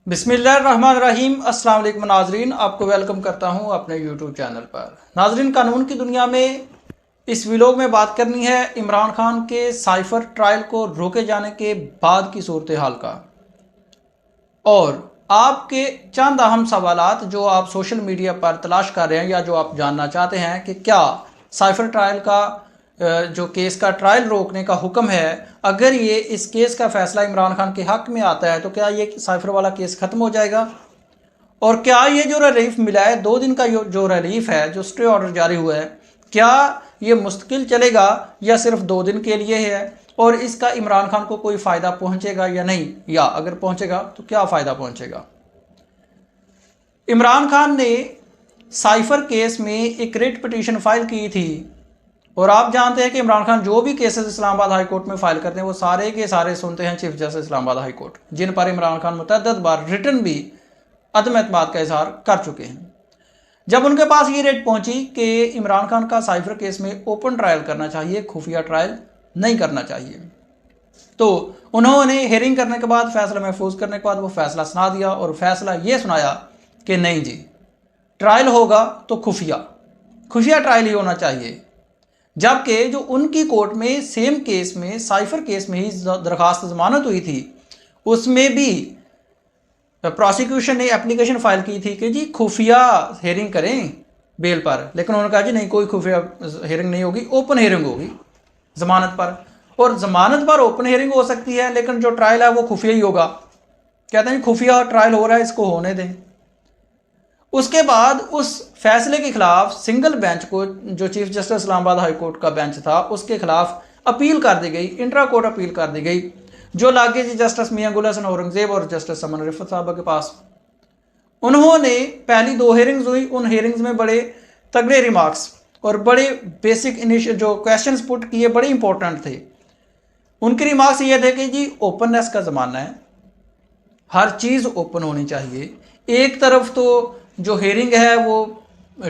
बिस्मिल्लाहिर्रहमानिर्रहीम। अस्सलाम वालेकुम नाजरीन, आपको वेलकम करता हूं अपने यूट्यूब चैनल पर। नाजरीन, कानून की दुनिया में इस व्लॉग में बात करनी है इमरान खान के साइफर ट्रायल को रोके जाने के बाद की सूरत हाल का, और आपके चंद अहम सवालात जो आप सोशल मीडिया पर तलाश कर रहे हैं या जो आप जानना चाहते हैं कि क्या साइफर ट्रायल का जो केस का ट्रायल रोकने का हुक्म है, अगर ये इस केस का फैसला इमरान खान के हक में आता है तो क्या ये साइफर वाला केस ख़त्म हो जाएगा, और क्या ये जो रिलीफ मिला है 2 दिन का जो रिलीफ है, जो स्टे ऑर्डर जारी हुआ है, क्या ये मुस्तकिल चलेगा या सिर्फ 2 दिन के लिए है, और इसका इमरान खान को कोई फ़ायदा पहुंचेगा या नहीं, या अगर पहुंचेगा तो क्या फ़ायदा पहुंचेगा। इमरान खान ने साइफर केस में एक रिट पिटीशन फाइल की थी, और आप जानते हैं कि इमरान खान जो भी केसेस इस्लामाबाद हाई कोर्ट में फाइल करते हैं वो सारे के सारे सुनते हैं chief justice Islamabad high court, जिन पर इमरान खान मुतअद्दिद बार रिटर्न भी अदम एतमाद का इजहार कर चुके हैं। जब उनके पास ये रेट पहुंची कि इमरान खान का साइफर केस में ओपन ट्रायल करना चाहिए, खुफिया ट्रायल नहीं करना चाहिए, तो उन्होंने हेयरिंग करने के बाद, फैसला महफूज करने के बाद वो फैसला सुना दिया, और फैसला ये सुनाया कि नहीं जी, ट्रायल होगा तो खुफिया ट्रायल ही होना चाहिए। जबकि जो उनकी कोर्ट में सेम केस में, साइफर केस में ही दरखास्त जमानत हुई थी, उसमें भी प्रोसिक्यूशन ने एप्लीकेशन फाइल की थी कि जी खुफिया हेयरिंग करें बेल पर, लेकिन उन्होंने कहा जी नहीं, कोई खुफिया हेयरिंग नहीं होगी, ओपन हेयरिंग होगी जमानत पर। और जमानत पर ओपन हेयरिंग हो सकती है, लेकिन जो ट्रायल है वो खुफिया ही होगा। कहते हैं खुफिया ट्रायल हो रहा है, इसको होने दें। उसके बाद उस फैसले के खिलाफ सिंगल बेंच को, जो chief justice Islamabad high court का बेंच था, उसके खिलाफ अपील कर दी गई, इंट्रा कोर्ट अपील कर दी गई, जो लागे जी जस्टिस मियां गुल हसन औरंगजेब और जस्टिस समन रिफत साहब के पास। उन्होंने पहली 2 हेयरिंग्स हुई, उन हेयरिंग्स में बड़े तगड़े रिमार्क्स और बड़े बेसिक इनिशियल जो क्वेश्चंस पुट किए बड़े इंपॉर्टेंट थे। उनके रिमार्क्स ये थे कि जी ओपननेस का ज़माना है, हर चीज़ ओपन होनी चाहिए। एक तरफ तो जो हेयरिंग है वो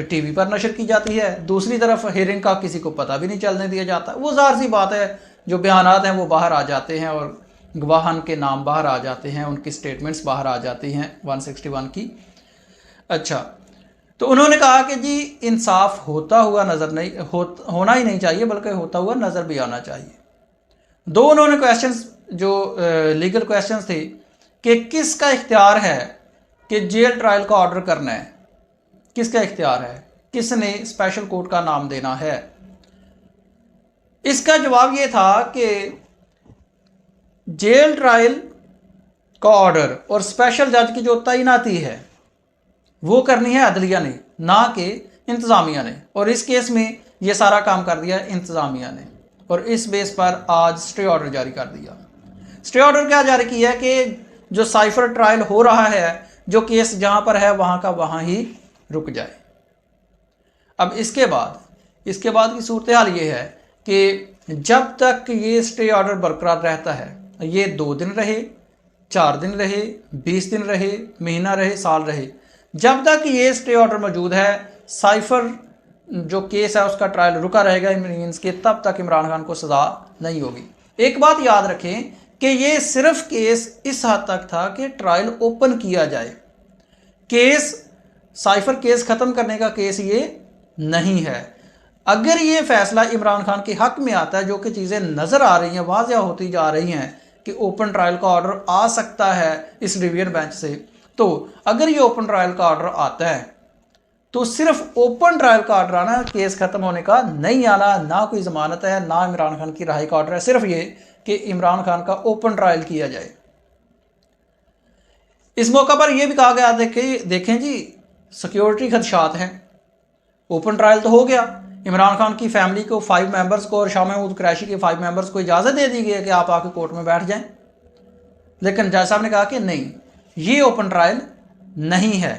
टीवी पर नशर की जाती है, दूसरी तरफ हेयरिंग का किसी को पता भी नहीं चलने दिया जाता। वो ज़ाहिर सी बात है, जो बयानात हैं वो बाहर आ जाते हैं और गवाहन के नाम बाहर आ जाते हैं, उनकी स्टेटमेंट्स बाहर आ जाती हैं 161 की। अच्छा, तो उन्होंने कहा कि जी इंसाफ होता हुआ नज़र नहीं होना ही नहीं चाहिए, बल्कि होता हुआ नज़र भी आना चाहिए। 2 उन्होंने क्वेश्चंस जो लीगल क्वेश्चंस थे कि किसका इख्तियार है कि जेल ट्रायल का ऑर्डर करना है, किसका इख्तियार है, किसने स्पेशल कोर्ट का नाम देना है। इसका जवाब ये था कि जेल ट्रायल का ऑर्डर और स्पेशल जज की जो तैनाती है वो करनी है अदलिया ने, ना कि इंतज़ामिया ने, और इस केस में ये सारा काम कर दिया इंतज़ामिया ने, और इस बेस पर आज स्टे ऑर्डर जारी कर दिया। स्टे ऑर्डर क्या जारी किया है कि जो साइफर ट्रायल हो रहा है, जो केस जहां पर है वहां का वहां ही रुक जाए। अब इसके बाद की सूरत हाल ये है कि जब तक ये स्टे ऑर्डर बरकरार रहता है, ये 2 दिन रहे, 4 दिन रहे, 20 दिन रहे, महीना रहे, साल रहे, जब तक ये स्टे ऑर्डर मौजूद है, साइफर जो केस है उसका ट्रायल रुका रहेगा मीन्स के, तब तक इमरान खान को सज़ा नहीं होगी। एक बात याद रखें कि ये सिर्फ केस इस हद तक था कि ट्रायल ओपन किया जाए, केस साइफर केस ख़त्म करने का केस ये नहीं है। अगर ये फैसला इमरान खान के हक में आता है, जो कि चीज़ें नज़र आ रही हैं, वाज़ह होती जा रही हैं कि ओपन ट्रायल का ऑर्डर आ सकता है इस डिवीजन बेंच से, तो अगर ये ओपन ट्रायल का ऑर्डर आता है तो सिर्फ ओपन ट्रायल का ऑर्डर आना, केस ख़त्म होने का नहीं आना, ना कोई ज़मानत है, ना इमरान खान की रिहाई का ऑर्डर है, सिर्फ ये कि इमरान खान का ओपन ट्रायल किया जाए। इस मौका पर यह भी कहा गया देखें जी, सिक्योरिटी खदशात हैं। ओपन ट्रायल तो हो गया, इमरान खान की फैमिली को 5 मेंबर्स को और शाह महमूद कुरैशी के 5 मेंबर्स को इजाज़त दे दी गई है कि आप आके कोर्ट में बैठ जाएं, लेकिन जज साहब ने कहा कि नहीं, ये ओपन ट्रायल नहीं है,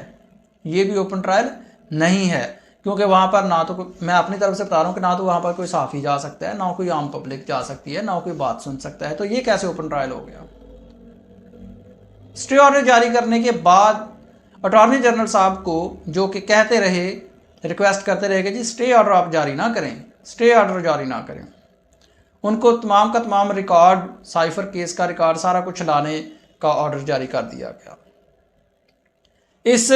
ये भी ओपन ट्रायल नहीं है, क्योंकि वहाँ पर ना तो मैं अपनी तरफ से बता रहा हूँ कि ना तो वहाँ पर कोई साफ़ी जा सकता है, ना कोई आम पब्लिक जा सकती है, ना कोई बात सुन सकता है, तो ये कैसे ओपन ट्रायल हो गया। स्टे ऑर्डर जारी करने के बाद अटॉर्नी जनरल साहब को, जो कि कहते रहे, रिक्वेस्ट करते रहे कि जी स्टे ऑर्डर आप जारी ना करें, स्टे ऑर्डर जारी ना करें, उनको तमाम का तमाम रिकॉर्ड, साइफर केस का रिकॉर्ड, सारा कुछ लाने का ऑर्डर जारी कर दिया गया। इस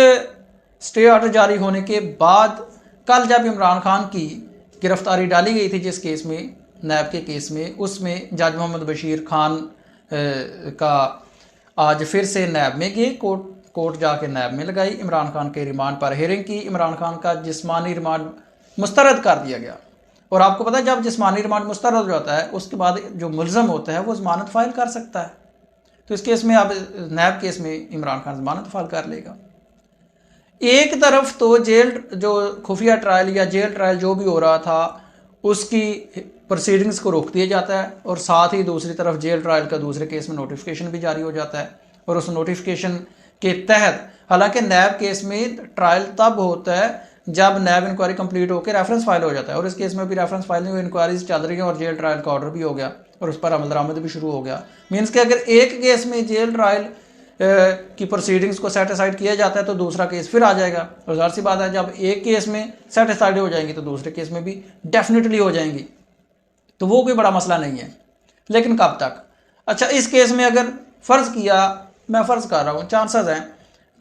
स्टे ऑर्डर जारी होने के बाद कल जब इमरान खान की गिरफ्तारी डाली गई थी जिस केस में, नैब के केस में, उसमें जज मोहम्मद बशीर खान का आज फिर से नैब में गए, कोर्ट जाके नैब में लगाई, इमरान खान के रिमांड पर हेयरिंग की, इमरान खान का जिस्मानी रिमांड मुस्तरद कर दिया गया। और आपको पता है जब जिस्मानी रिमांड मुस्तरद हो जाता है उसके बाद जो मुलजम होता है वो ज़मानत फाइल कर सकता है। तो इस केस में अब नैब केस में इमरान खान ज़मानत फाइल कर लेगा। एक तरफ तो जेल जो खुफिया ट्रायल या जेल ट्रायल जो भी हो रहा था उसकी प्रोसीडिंग्स को रोक दिया जाता है, और साथ ही दूसरी तरफ जेल ट्रायल का दूसरे केस में नोटिफिकेशन भी जारी हो जाता है। और उस नोटिफिकेशन के तहत, हालांकि नैब केस में ट्रायल तब होता है जब नैब इंक्वायरी कंप्लीट होकर रेफरेंस फाइल हो जाता है, और इस केस में भी रेफरेंस फाइल नहीं हुई, इंक्वायरीज चल रही है और जेल ट्रायल का ऑर्डर भी हो गया और उस पर अमल दरामद भी शुरू हो गया। मीन्स कि अगर एक केस में जेल ट्रायल की प्रोसीडिंग्स को सेटिसाइड किया जाता है तो दूसरा केस फिर आ जाएगा, और ज़ाहिर सी बात है जब एक केस में सेटिसाइड हो जाएंगी तो दूसरे केस में भी डेफिनेटली हो जाएंगी, तो वो कोई बड़ा मसला नहीं है। लेकिन कब तक? अच्छा, इस केस में अगर फ़र्ज़ किया, मैं फ़र्ज़ कर रहा हूँ, चांसेस हैं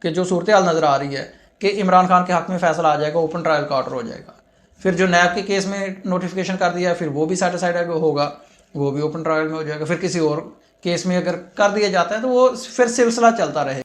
कि जो सूरत हाल नज़र आ रही है कि इमरान खान के हक़ में फ़ैसला आ जाएगा, ओपन ट्रायल का ऑर्डर हो जाएगा, फिर जो नैब के केस में नोटिफिकेशन कर दिया फिर वो भी सेटिसाइड होगा, वो भी ओपन ट्रायल में हो जाएगा, फिर किसी और केस में अगर कर दिया जाता है तो वो फिर सिलसिला चलता रहेगा।